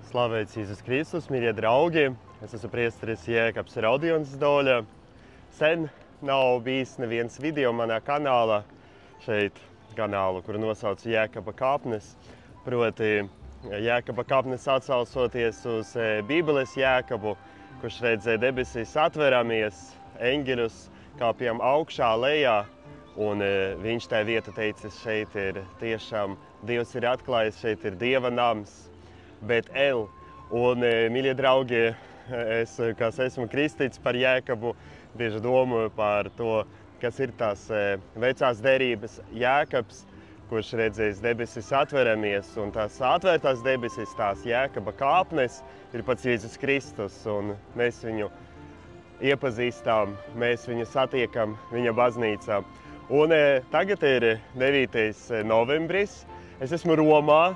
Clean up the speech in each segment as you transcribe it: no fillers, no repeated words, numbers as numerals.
Slavēts Jēzus Kristus, mīļie draugi! Es esmu priesteris Jēkabs Raudions Doļa. Sen nav bijis neviens video manā kanālā, kanālu, kuru nosaucu Jēkaba kāpnes. Proti, Jēkaba kāpnes atsaucoties uz Bībeles Jēkabu, kurš redzēja debesīs atveramies, eņģeļus kāpjam augšā, lejā. Un viņš tā vieta teica, šeit ir tiešām Dievs ir atklājis, šeit ir Dieva nams. Bet mīļie draugi, es, kas esmu kristīts par Jēkabu, bieži domāju par to, kas ir tās vecās derības Jēkabs, kurš redzējis debesis atveramies, un tās atvērtās debesis, tās Jēkaba kāpnes, ir pats Jēzus Kristus, un mēs viņu iepazīstam, mēs viņu satiekam viņa baznīcā. Un tagad ir 9. novembris, es esmu Romā,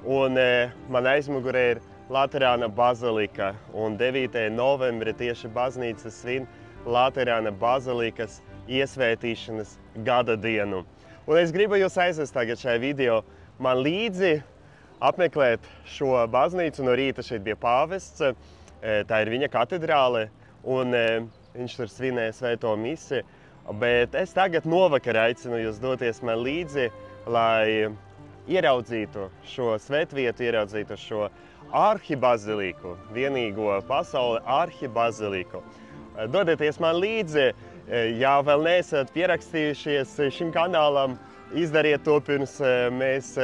un man aizmugurē ir Laterāna bazilika, un 9. novembri tieši baznīca svin Laterāna bazilikas iesvētīšanas gada dienu. Un es gribu jūs aizvest tagad šajā video man līdzi apmeklēt šo baznīcu. No rīta šeit bija pāvests, tā ir viņa katedrāle, un viņš tur svinēja svēto misi. Bet es tagad novakar aicinu jūs doties man līdzi, lai ieraudzītu šo svētvietu, ieraudzītu šo arhibaziliku, vienīgo pasaulē arhibaziliku. Dodieties man līdzi, ja vēl neesat pierakstījušies šim kanālam, izdariet to pirms mēs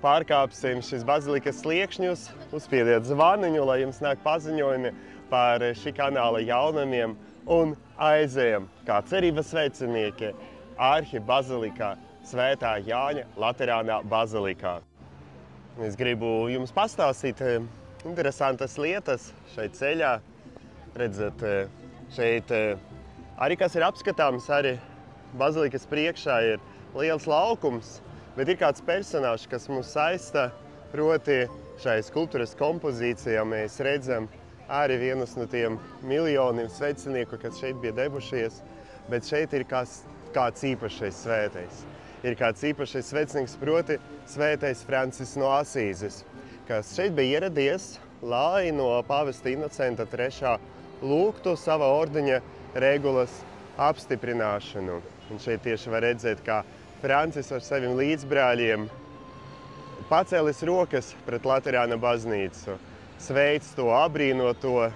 pārkāpsim šīs bazilikas sliekšņus, uzspiediet zvaniņu, lai jums nāk paziņojumi par šī kanāla jaunumiem un aizējam kā cerības sveicinieki arhibazilikā Svētā Jāņa Laterānā bazilikā. Es gribu jums pastāstīt interesantas lietas šeit ceļā. Redzat, šeit arī kas ir apskatāms, arī bazilikas priekšā ir liels laukums, bet ir kāds personāžs, kas mūs saista, proti šai skulptūras kompozīcijā mēs redzam arī vienus no tiem miljoniem svecinieku, kas šeit bija devušies, bet šeit ir kāds īpašais svētais. Ir kāds īpašais svecinieks, proti svētais Francis no Asīzes, kas šeit bija ieradies, lai no pāvesta Inocenta III lūgtu sava ordeņa regulas apstiprināšanu. Un šeit tieši var redzēt, kā Francis ar saviem līdzbrāļiem pacēlis rokas pret Laterāna baznīcu, sveic to, abrīno to.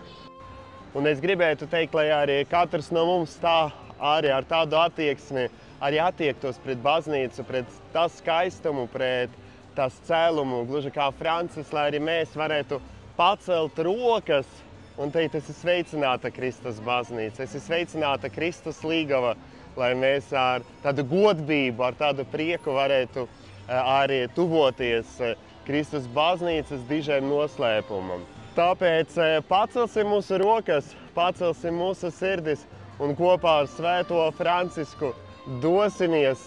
Un es gribētu teikt, lai arī katrs no mums tā arī ar tādu attieksmi arī attiektos pret baznīcu, pret tas skaistumu, pret tas cēlumu, gluži kā Francis, lai arī mēs varētu pacelt rokas un teikt, es esmu sveicināta Kristus baznīca, es esmu sveicināta Kristus līgava, lai mēs ar tādu godbību, ar tādu prieku varētu arī tuvoties Kristus baznīcas dižiem noslēpumam. Tāpēc pacelsim mūsu rokas, pacelsim mūsu sirdis un kopā ar svēto Francisku dosimies,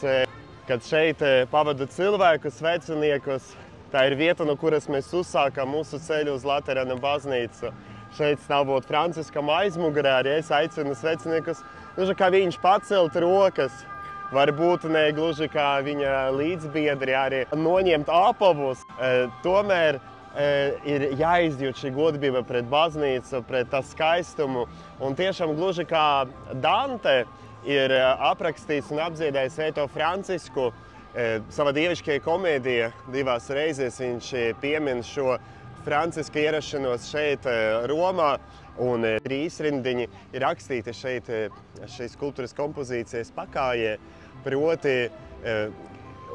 kad šeit pavadu cilvēkus, sveciniekus. Tā ir vieta, no kuras mēs uzsākam mūsu ceļu uz Laterāna baznīcu. Šeit stāvot Franciskam aizmugurē, arī es aicinu sveciniekus, gluži kā viņš pacelt rokas, varbūt ne gluži kā viņa līdzbiedri arī noņemt apavus. Tomēr ir jāizjūt šī godbība pret baznīcu, pret tā skaistumu. Un tiešām gluži kā Dante ir aprakstīts un apdziedājis svēto Francisku savā dievišķajā komēdijā divās reizēs. Viņš piemin šo Franciska ierašanos šeit Romā, un trīsrindiņi ir rakstīti šeit šīs skulptūras kompozīcijas pakājē, proti,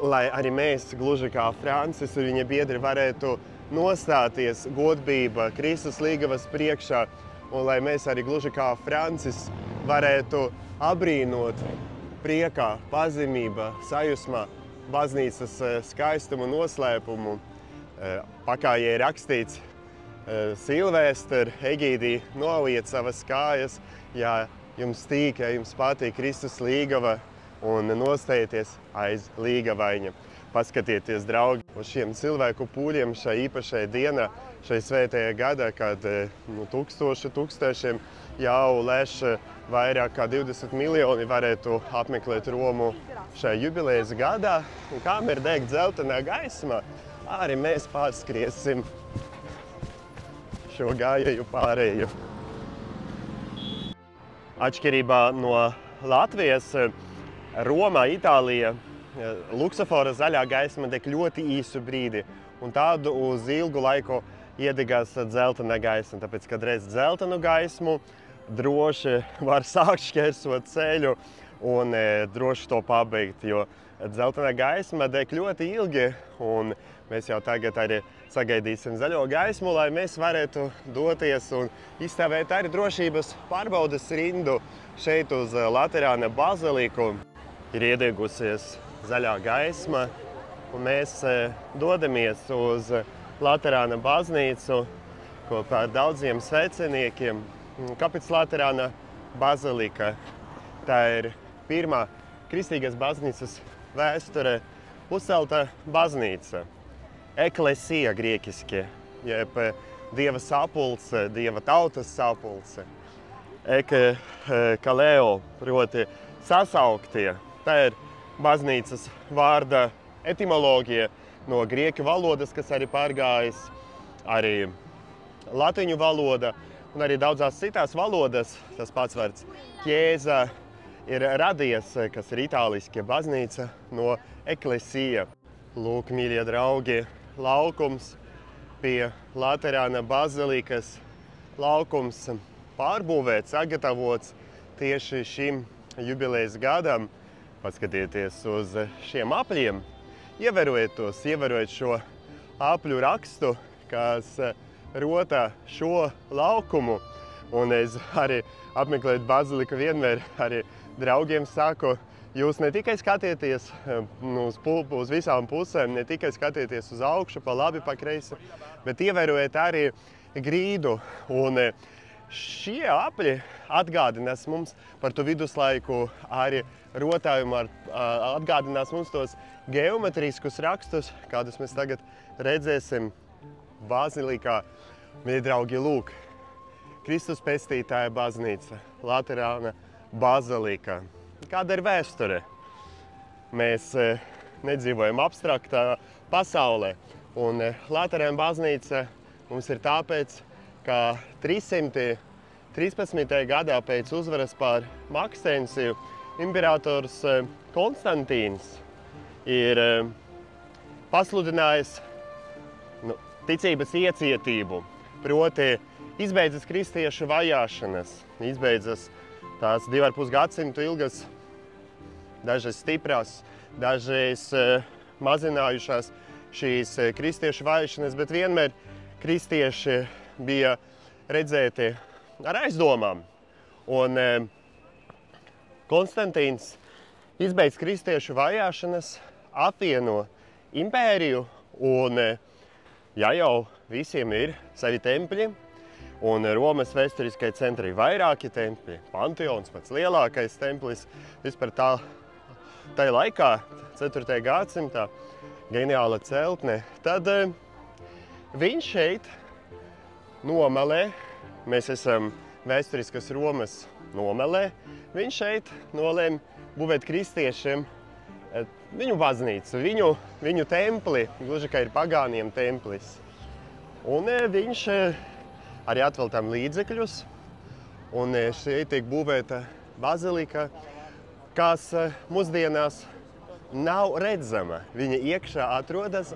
lai arī mēs, gluži kā Francis un viņa biedri, varētu nostāties godbība Kristus līgavas priekšā, un lai mēs arī gluži kā Francis varētu abrīnot priekā, pazemībā, sajūsmā baznīcas skaistumu noslēpumu. Pakājē ir rakstīts Silvester, Egīdī, noliet savas kājas, ja jums tīk, ja jums patīk Kristus līgava, un nostājieties aiz līgavaņa. Paskatieties, draugi, uz šiem cilvēku pūļiem šai īpašai dienā, šai svētajā gadā, kad tūkstošiem jau lēš vairāk kā 20 miljoni varētu apmeklēt Romu šajā jubilejas gadā. Un kamēr deg dzeltenā gaismā, arī mēs pārskriesim šo gājēju pārēju. Atšķirībā no Latvijas, Romā, Itālija, luksofora zaļā gaisma deg ļoti īsu brīdi, un tādu uz ilgu laiku iedegās dzeltena gaisma. Tāpēc, kad redz dzeltenu gaismu, droši var sākt šķērsot ceļu un droši to pabeigt, jo dzeltenā gaisma deg ļoti ilgi, un mēs jau tagad arī sagaidīsim zaļo gaismu, lai mēs varētu doties un izstāvēt arī drošības pārbaudes rindu šeit uz Laterāna baziliku. Ir iedegusies zaļā gaisma, un mēs dodamies uz Laterāna baznīcu kopā ar daudziem sveceniekiem. Kāpēc Laterāna bazilika? Tā ir pirmā kristīgās baznīcas vēsturē uzcelta baznīca. Eklesija grieķiski, jeb dieva sapulce, dieva tautas sapulce. Kaleo, proti sasauktie. Tā ir baznīcas vārda etimoloģija no grieķu valodas, kas arī pārgājis, arī latiņu valoda un arī daudzās citās valodas. Tas pats vārds ķēza ir radies, kas ir itāliski baznīca, no eklesija. Lūk, mīļie draugi, laukums pie Laterāna bazilikas, laukums pārbūvēts, sagatavots tieši šim jubilejas gadam. Paskatieties uz šiem apļiem, ievērojiet tos, ievērojiet šo apļu rakstu, kas rota šo laukumu. Un es arī apmeklējot baziliku vienmēr arī draugiem saku, jūs ne tikai skatieties uz visām pusēm, ne tikai skatieties uz augšu, pa labi, pa kreisi, bet ievērojiet arī grīdu. Un šie apļi atgādinās mums par to viduslaiku arī rotājumu, atgādinās mums tos geometriskus rakstus, kādus mēs tagad redzēsim bazilikā. Mīļie draugi, lūk, Kristus pestītāja baznīca, Laterāna bazilika. Kāda ir vēsture? Mēs nedzīvojam abstraktā pasaulē, un Laterāna baznīca mums ir tāpēc, ka 313. gadā pēc uzvaras pār Makstensiju imperators Konstantīns ir pasludinājis ticības iecietību, proti izbeidzas kristiešu vajāšanas, izbeidzas tās 2,5 gadsimtu ilgas, dažreiz stiprās, dažreiz mazinājušās šīs kristiešu vajāšanas, bet vienmēr kristieši bija redzēti ar aizdomām. Un Konstantīns izbeidz kristiešu vajāšanas, apvieno impēriju, un ja jau visiem ir savi tempļi, un Romas vēsturiskai centri ir vairāki tempļi, Panteons, pats lielākais templis, vispār tajā laikā, 4. gadsimtā, ģeniāla celtne, tad viņš šeit nomalē, mēs esam vēsturiskas Romas nomalē, viņš šeit nolēma būvēt kristiešiem viņu baznīcu, viņu templi, gluži kā ir pagāniem templis. Un viņš arī atvēl tam līdzekļus, un šeit tiek būvēta bazilika, kas mūsdienās nav redzama. Viņa iekšā atrodas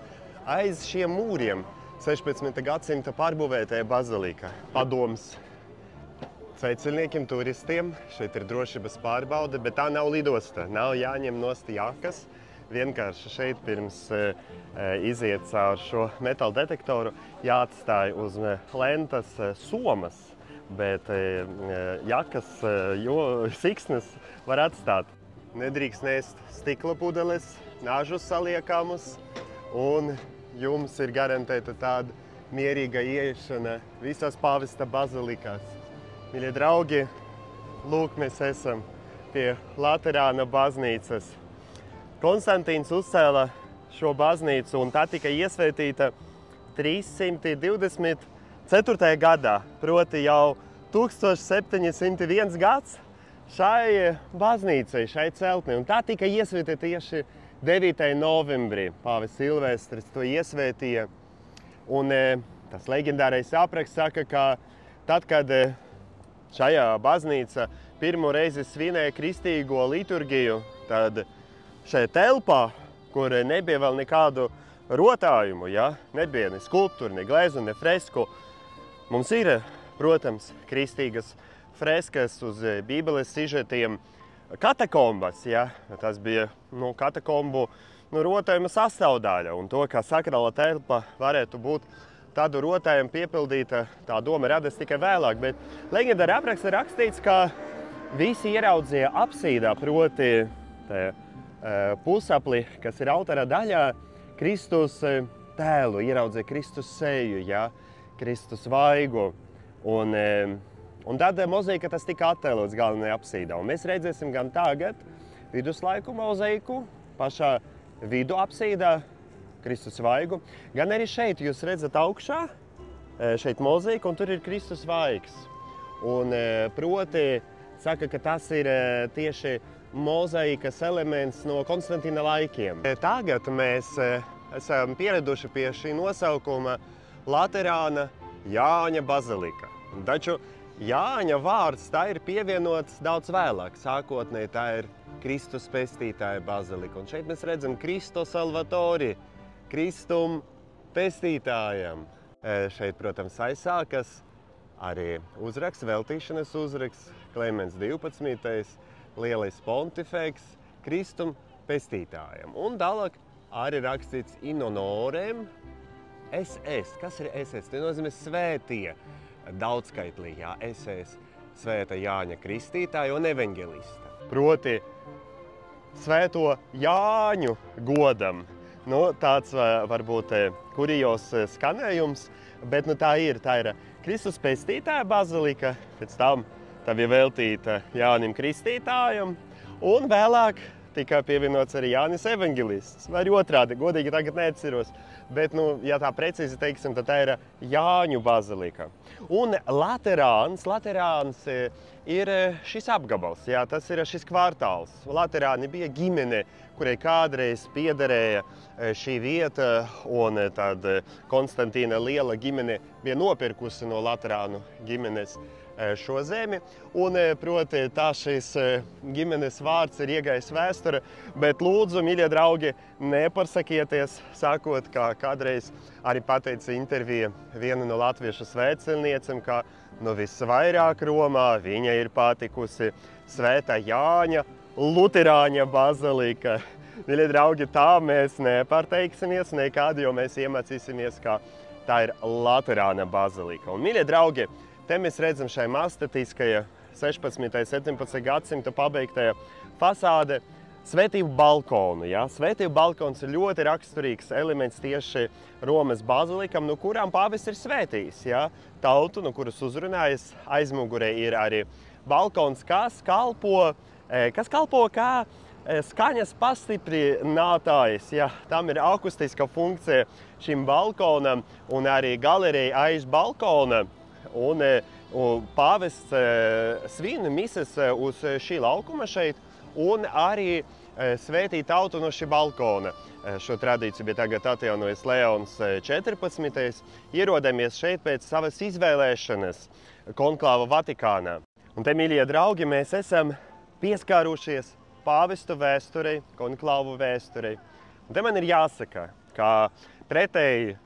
aiz šiem mūriem 16. gadsimta pārbūvētajā bazilika. Padoms sveiciniekiem, turistiem, šeit ir drošības pārbaude, bet tā nav lidosta, nav jāņem nost jakas. Vienkārši šeit pirms iziet caur šo metāla detektoru jāatstāj uz lentas somas, bet jakas, siksnas var atstāt. Nedrīkst nēst stikla pudeles, nažus saliekamus, un jums ir garantēta tāda mierīga ieiešana visās pāvesta bazilikās. Mīļie draugi, lūk, mēs esam pie Laterāna baznīcas. Konstantīns uzcēla šo baznīcu, un tā tika iesvētīta 324. gadā, proti jau 1701 gads šai baznīcai, šai celtnei. Un tā tika iesvētīta tieši 9. novembrī. Pāvests Silvestris to iesvētīja. Un Tas leģendārais apraksts saka, ka tad, kad šajā baznīca pirmo reizi svinēja kristīgo liturgiju, tad šajā telpā, kur nebija vēl nekādu rotājumu, ja? Nebija ne skulptūru, ne gleznu, ne fresku, mums ir, protams, kristīgas freskas uz Bībeles sižetiem, katakombas, ja? Tas bija katakombu rotājuma sastāvdaļa, un to, kā sakrāla telpa varētu būt tādu rotājumu piepildīta, tā doma radas tikai vēlāk, bet leģendāri aprakstā rakstīts, ka visi ieraudzīja apsīdā, proti pusapli, kas ir altara daļā, Kristus tēlu, ieraudzīja Kristus seju, ja? Kristus vaigu, un tad mozaika tas tika attēlots galvenajā apsīdā, un mēs redzēsim gan tagad viduslaiku mozaiku, pašā vidu apsīdā, Kristus vaigu, gan arī šeit jūs redzat augšā, šeit mozaika, un tur ir Kristus vaigs. Un proti saka, ka tas ir tieši mozaikas elements no Konstantīna laikiem. Tagad mēs esam pieraduši pie šī nosaukuma Laterāna Jāņa bazilika. Taču Jāņa vārds tā ir pievienots daudz vēlāk. Sākotnēji tā ir Kristus pestītāja bazilika. Un šeit mēs redzam Kristo Salvatori, Kristum pestītājam. Šeit, protams, aizsākas arī uzraksts, veltīšanas uzraksts, Klemens 12. Lielais pontifeks, Kristum pestītājam. Un tālāk arī rakstīts in honorem SS. Kas ir SS? Tas nozīmē svētie. Daudzskaitlī, jā, SS, svēta Jāņa Kristītāja un evaņģelista. Proti, svēto Jāņu godam. Tāds varbūt kurijos skanējums, bet tā ir Kristus pestītāja bazilika, pēc tam tā bija veltīta Jānim Kristītājam, un vēlāk tika pievienots arī Jānis evaņģelists, vai otrādi, godīgi tagad neatceros, bet, ja tā precīzi teiksim, tad tā ir Jāņu bazilika. Un Laterāns ir šis apgabals, jā, tas ir šis kvartāls. Laterāni bija ģimene, kurai kādreiz piederēja šī vieta, un tad Konstantīna liela ģimene bija nopirkusi no Laterānu ģimenes šo zemi, un, proti, tā šīs ģimenes vārds ir iegājis vēsture, bet lūdzu, mīļie draugi, neparsakieties, sakot, kā kādreiz arī pateica intervija viena no latviešu svētceļniecēm, ka visvairāk Romā viņa ir patikusi svētā Jāņa Luterāņa bazilika. Mīļie draugi, tā mēs neparteiksimies nekādi, jo mēs iemācīsimies, ka tā ir Laterāna bazilika. Un, mīļie draugi, te mēs redzam šai mastatiskajā 16. un 17. gadsimta pabeigtajā fasāde svētību balkonu. Ja? Svētību balkons ir ļoti raksturīgs elements tieši Romas bazilikam, no kurām pāvests ir svētījis. Ja? Tautu, no kuras uzrunājas, aizmugurē ir arī balkons, kas kalpo kā skaņas pastiprinātājs. Ja? Tam ir akustiska funkcija šim balkonam un arī galerija aiz balkona. Un pāvests svin mises uz šī laukuma šeit un arī svētī tautu no šī balkona. Šo tradīciju bija tagad atjaunojis Leons 14. Ierodamies šeit pēc savas izvēlēšanas konklāva Vatikānā. Un te, mīļie draugi, mēs esam pieskārušies pāvestu vēsturei, konklāvu vēsturei. Un te man ir jāsaka, ka pretēji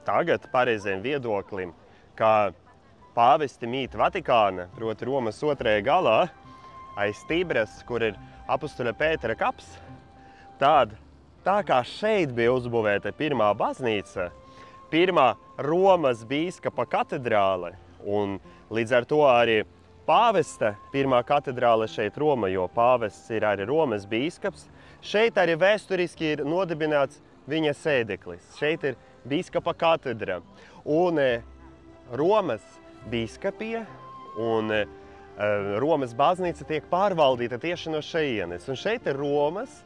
tagad pareizajam viedoklim, ka pāvesti mīt Vatikāna, proti Romas otrajā galā, aiz Tibras, kur ir apustuļa Pētera kaps, tā kā šeit bija uzbūvēta pirmā baznīca, pirmā Romas bīskapa katedrāle, un līdz ar to arī pāvesta pirmā katedrāle šeit Roma, jo pāvests ir arī Romas bīskaps, šeit arī vēsturiski ir nodibināts viņa sēdeklis. Šeit ir bīskapa katedra. Un Romas bīskapija un Romas baznīca tiek pārvaldīta tieši no šejienes. Un šeit ir Romas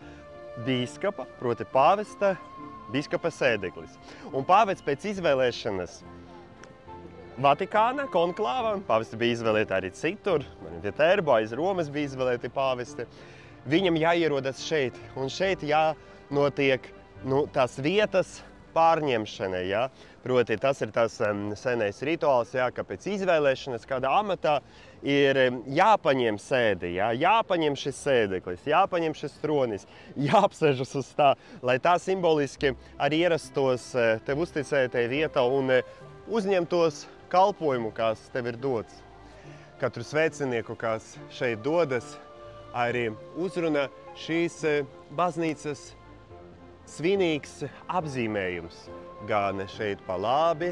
bīskapa, proti pāvesta bīskapa sēdeklis. Un pāvests pēc izvēlēšanas Vatikāna konklāva, pāvesti bija izvēlēti arī citur, Viterbo aiz Romas bija izvēlēti pāvesti, viņam jāierodas šeit. Un šeit jānotiek tās vietas, pārņemšanai. Ja? Proti, tas ir tas senais rituāls, ja, ka pēc izvēlēšanas kādā amatā ir jāpaņem sēde, ja? Jāpaņem šis sēdeklis, jāpaņem šis tronis, jāapsēžas uz tā, lai tā simboliski arī ierastos tev uzticētajā vietā un uzņemtos kalpojumu, kas tev ir dots. Katru svētcenieku, kas šeit dodas, arī uzruna šīs baznīcas svinīgs apzīmējums. Gan šeit pa labi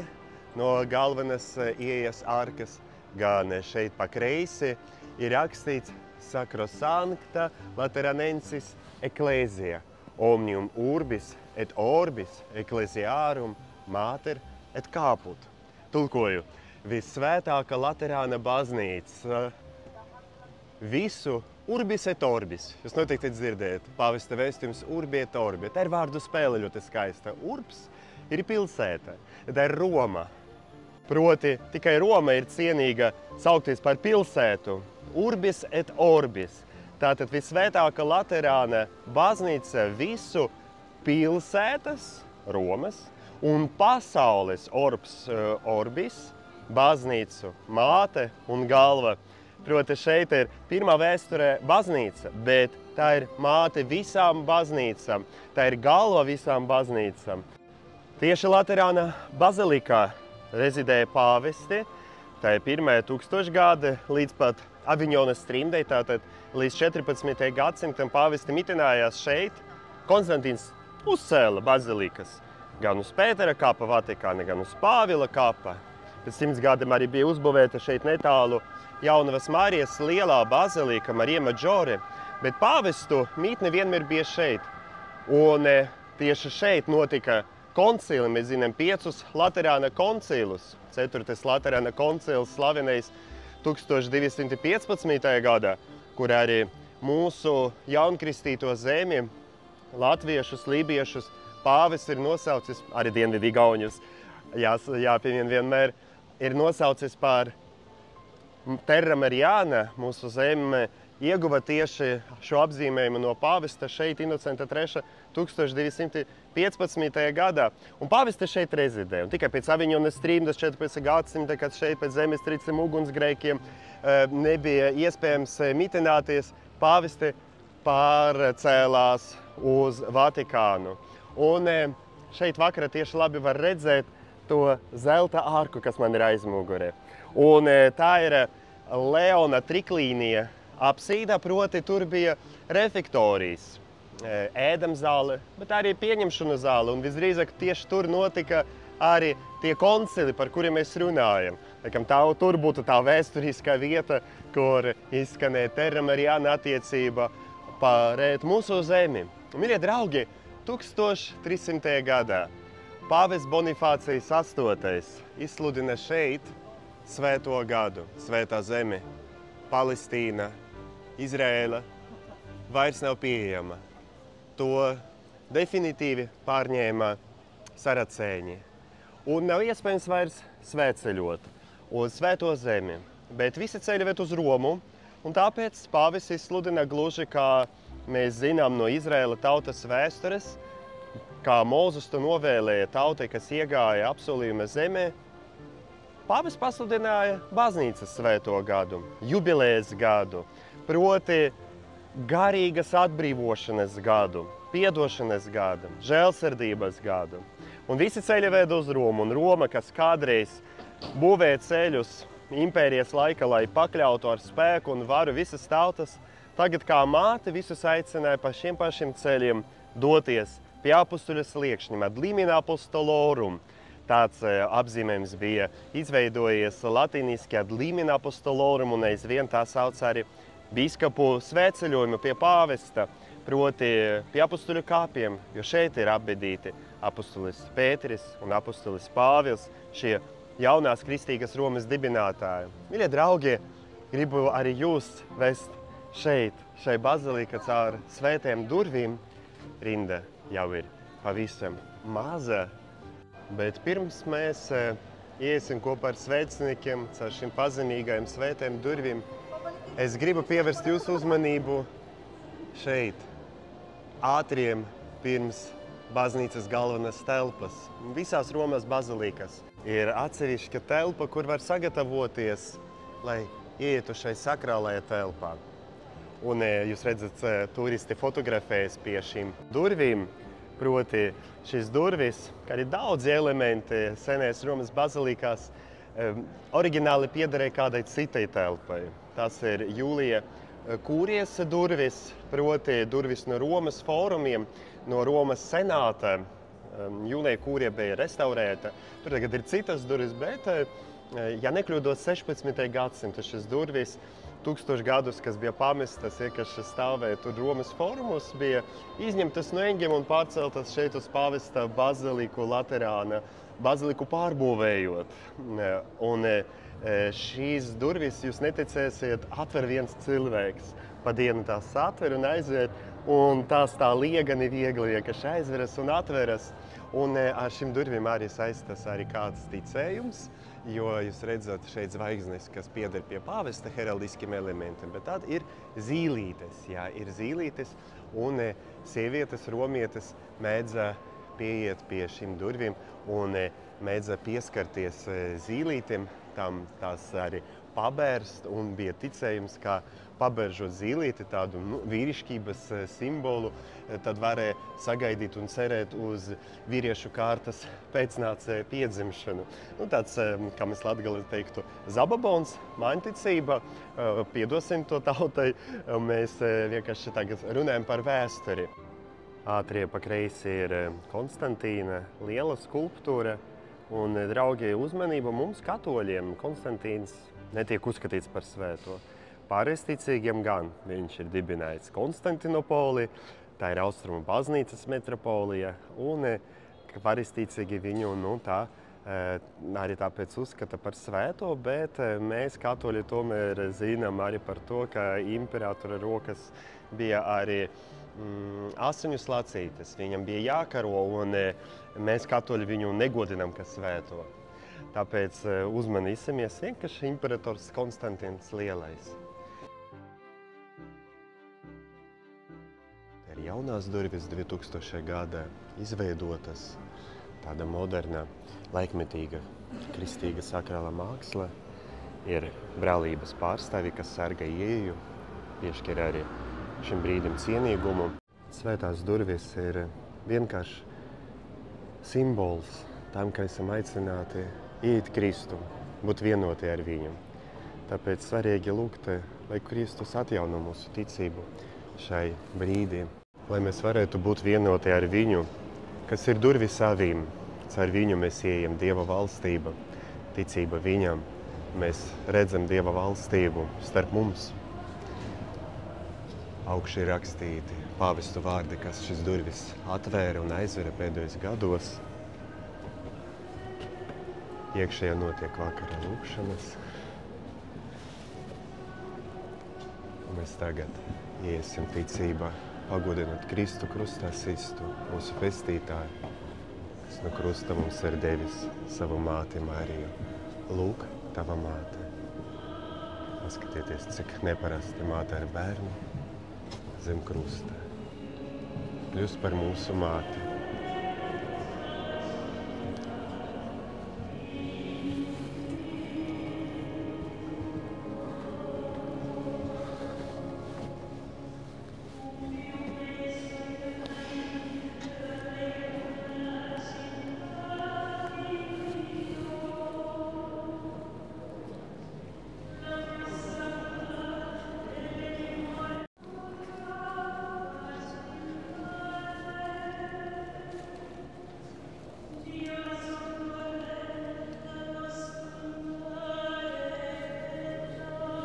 no galvenas ieejas arkas, gan šeit pa kreisi ir rakstīts Sacrosancta Lateranensis Ecclesia, omnium urbis et orbis ecclesiarum mater et caput. Tulkoju, vissvētākā Laterāna baznīca, visu urbis et orbis. Jūs noteikti dzirdējat, pāvesta vēstījums urbi et orbi. Tā ir vārdu spēle ļoti skaista. Urbs ir pilsēta, tā ir Roma. Proti, tikai Roma ir cienīga saukties par pilsētu. Urbis et orbis. Tātad visvētākā Laterāna baznīca visu pilsētas, Romas, un pasaules orbis, baznīcu, māte un galva. Proti, šeit ir pirmā vēsturē baznīca, bet tā ir māte visām baznīcām, tā ir galva visām baznīcām. Tieši Laterāna bazilikā rezidēja pāvesti, tā ir pirmā 1000 gadi līdz pat Aviņonas trimdei, tātad līdz 14. gadsimtam pāvesti mitinājās šeit. Konstantīns uzcēla bazilikas gan uz Pētera kapa Vatikāna, gan uz Pāvila kapa. Pēc 100 gadiem arī bija uzbūvēta šeit netālu Jaunavas Marijas lielā bazilika Marija Maģore, bet pāvestu mītne vienmēr bija šeit. Un tieši šeit notika koncili, mēs zinām 5 Laterāna koncilus. 4. Laterāna koncils slavenais 1215. gadā, kur arī mūsu jaunkristīto zemi, latviešus, lībiešus, pāvis ir nosaucis, arī dienvidu igauņus, jāpiemien vienmēr, ir nosaucis par Terra Mariana. Mūsu zeme ieguva tieši šo apzīmējumu no pāvesta šeit Inocenta III 1215. gadā. Un pāvesta šeit rezidē. Un tikai pēc Aviņonas trimdas 14. gadsimta, kad šeit pēc zemestricēm ugunsgrēkiem nebija iespējams mitināties, pāvesti pārcēlās uz Vatikānu. Un šeit vakarā tieši labi var redzēt to zelta ārku, kas man ir aizmugurē. Un tā ir Leona triklīnija apsīda, proti tur bija refektorijas, ēdamzāle, bet arī pieņemšanu zāle. Un visdrīzāk tieši tur notika arī tie koncili, par kuriem mēs runājam. Tur būtu tā vēsturiskā vieta, kur izskanēja Terra Mariana attiecība pret mūsu zemi. Mīļie draugi, 1300. gadā pāvests Bonifācijas VIII izsludina šeit svēto gadu, svētā zeme, Palestīna, Izraēla vairs nav pieejama. To definitīvi pārņēma saracēņi. Un nav iespējams vairs svētceļot uz svēto zemi, bet visi ceļi ved uz Romu, un tāpēc pāvests izsludina gluži, kā mēs zinām no Izraēla tautas vēstures, kā Mūzes to novēlēja tautai, kas iegāja apsolījuma zemē. Pāvests pasludināja baznīcas svēto gadu, jubilejas gadu, proti garīgas atbrīvošanas gadu, piedošanas gadu, žēlsirdības gadu. Un visi ceļi ved uz Romu, un Roma, kas kādreiz būvēja ceļus impērijas laika, lai pakļautu ar spēku un varu visas tautas, tagad kā māte visus aicināja pa šiem pašiem ceļiem doties pie apustuļa sliekšņiem, ad limina apostolorum. Tāds apzīmējums bija izveidojies latīniski ad limina apostolorum, un aizvien tā sauc arī bīskapu svētceļojumu pie pāvesta, proti pie apustuļu kāpiem, jo šeit ir apbedīti apustulis Pēteris un apustulis Pāvils, šie jaunās kristīgas Romas dibinātāji. Mīļie draugi, gribu arī jūs vest šeit, šai bazilikā caur svētiem durvīm. Rinda jau ir pavisam maza, bet pirms mēs iesim kopā ar svētceniekiem caur šīm pazemīgajiem svētiem durvīm, es gribu pievērst jūsu uzmanību šeit, ātriem pirms baznīcas galvenās telpas. Visās Romas bazilikās ir atsevišķa telpa, kur var sagatavoties, lai ietu šai sakrālajā telpā. Un jūs redzat, turisti fotografējas pie šīm durvīm. Proti šīs durvis, kā arī daudzi elementi senēs Romas bazilikās, oriģināli piederēja kādai citai telpai. Tas ir Jūlija Kūriesa durvis, proti durvis no Romas fórumiem, no Romas senāta. Jūlija Kūrija bija restaurēta. Tur tagad ir citas durvis, bet, ja nekļūdos, 16. gadsimta šis durvis 1000 gadus, kas bija pamestas, kas stāvēja tur Romas fórumos, bija izņemtas no eņģiem un pārceltas šeit uz pāvesta baziliku Laterāna, baziliku pārbūvējot. Un šīs durvis, jūs neticēsiet, atver viens cilvēks. Pa dienu tās atver un aiziet, un tās tā liegani viegli vienkārši aizveras un atveras. Un ar šīm durvīm arī saistās arī kāds ticējums, jo jūs redzat šeit zvaigznes, kas pieder pie pāvesta heraldiskiem elementiem, bet tad ir zīlītes, ir zīlītes, un sievietes, romietes mēdza pieiet pie šīm durvīm un mēdza pieskarties zīlītiem, tam tās arī pabērst, un bija ticējums, ka pabēržot zīlīti, tādu vīrišķības simbolu, tad varēja sagaidīt un cerēt uz vīriešu kārtas pēcnācēju piedzimšanu. Tāds, kā mēs latgali teiktu, zababons, māņticība, piedosim to tautai, mēs vienkārši tagad runājam par vēsturi. Ātrie pa kreisi ir Konstantīna liela skulptūra, un, draugi, uzmanība mums katoļiem. Konstantīns netiek uzskatīts par svēto. Pārējsticīgiem gan. Viņš ir dibinājis Konstantinopoli, tā ir Austrumu baznīcas metropolija, un pārējsticīgi viņu tā arī tāpēc uzskata par svēto, bet mēs katoļi tomēr zinām arī par to, ka imperatora rokas bija arī asiņu slacītas. Viņam bija jākaro, un mēs katoļi viņu negodinām, kā svēto. Tāpēc uzmanīsimies vienkārši imperators Konstantīns Lielais. Ir jaunās durvis 2000. gada izveidotas, tāda moderna, laikmetīga, kristīga sakrāla māksla. Ir brālības pārstāvi, kas sarga ieeju, piešķir arī šim brīdim cienīgumu. Svētās durvis ir vienkārši simbols tam, ka esam aicināti iet Kristu, būt vienoti ar viņu. Tāpēc svarīgi lūgt, lai Kristus atjauno mūsu ticību šai brīdī, lai mēs varētu būt vienoti ar viņu, kas ir durvis savīm. Caur viņu mēs ieejam Dieva valstība, ticība viņam. Mēs redzam Dieva valstību starp mums. Augšā ir rakstīti pāvestu vārdi, kas šis durvis atvēra un aizvera pēdējos gados. Iekšējā notiek vakara lūkšanas. Un mēs tagad iesim ticībā, pagodinot Kristu krustā sistu, mūsu pestītāju, kas no krusta mums ir devis savu māti Mariju. Lūk, tava māte. Paskatieties, cik neparasti māte ar bērnu zem krusta. Kļūst par mūsu māti.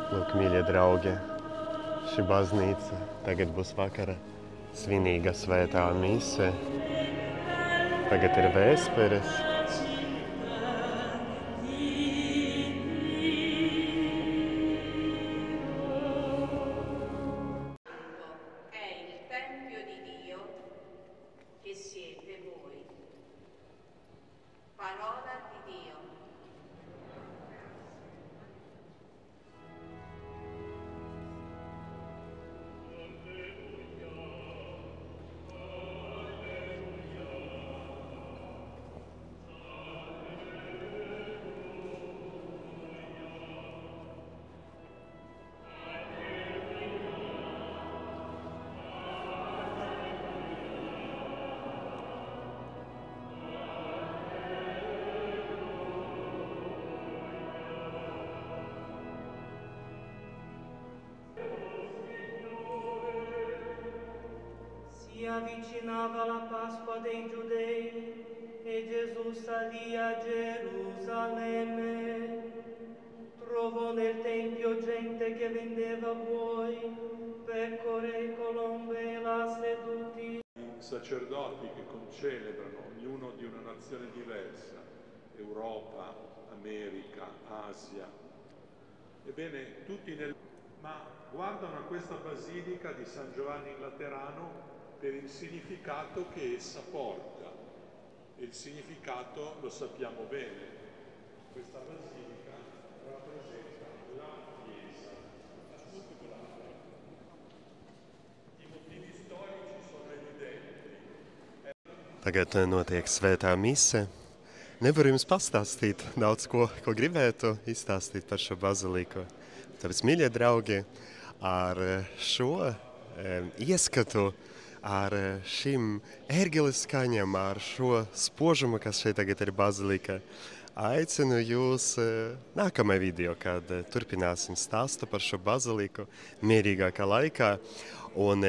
Lūk, mīļie draugi, šī baznīca tagad būs vakara svinīga svētā mise. Tagad ir vēsperes. avvicinava la Pasqua dei Giudei e Gesù salì a Gerusalemme. Trovò nel Tempio gente che vendeva buoi, pecore, colombe e la seduti. Sacerdoti che concelebrano, ognuno di una nazione diversa, Europa, America, Asia. Ebbene, ma guardano a questa basilica di San Giovanni in Laterano per il significato che essa porta. E il significato lo sappiamo bene. Questa basilica rappresenta la Chiesa, particolare. I motivi storici sono evidenti. Tagad notiek svētā mise. Nevaru jums pastāstīt daudz ko gribētu izstāstīt par šo baziliku. Tāpēc, mīļie draugi, ar šo ieskatu, ar šīm ērgeles skaņām, ar šo spožumu, kas šeit tagad ir bazilika, aicinu jūs nākamajā video, kad turpināsim stāstu par šo baziliku mierīgākā laikā. Un,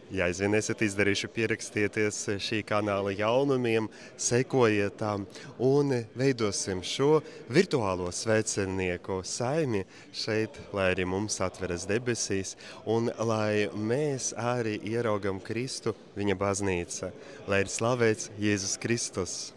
ja aizvien esat izdarījuši, pierakstieties šī kanāla jaunumiem, sekojiet tam un veidosim šo virtuālo svētceļnieku saimi šeit, lai arī mums atveras debesīs un lai mēs arī ieraugam Kristu viņa baznīca, lai ir slavēts Jēzus Kristus.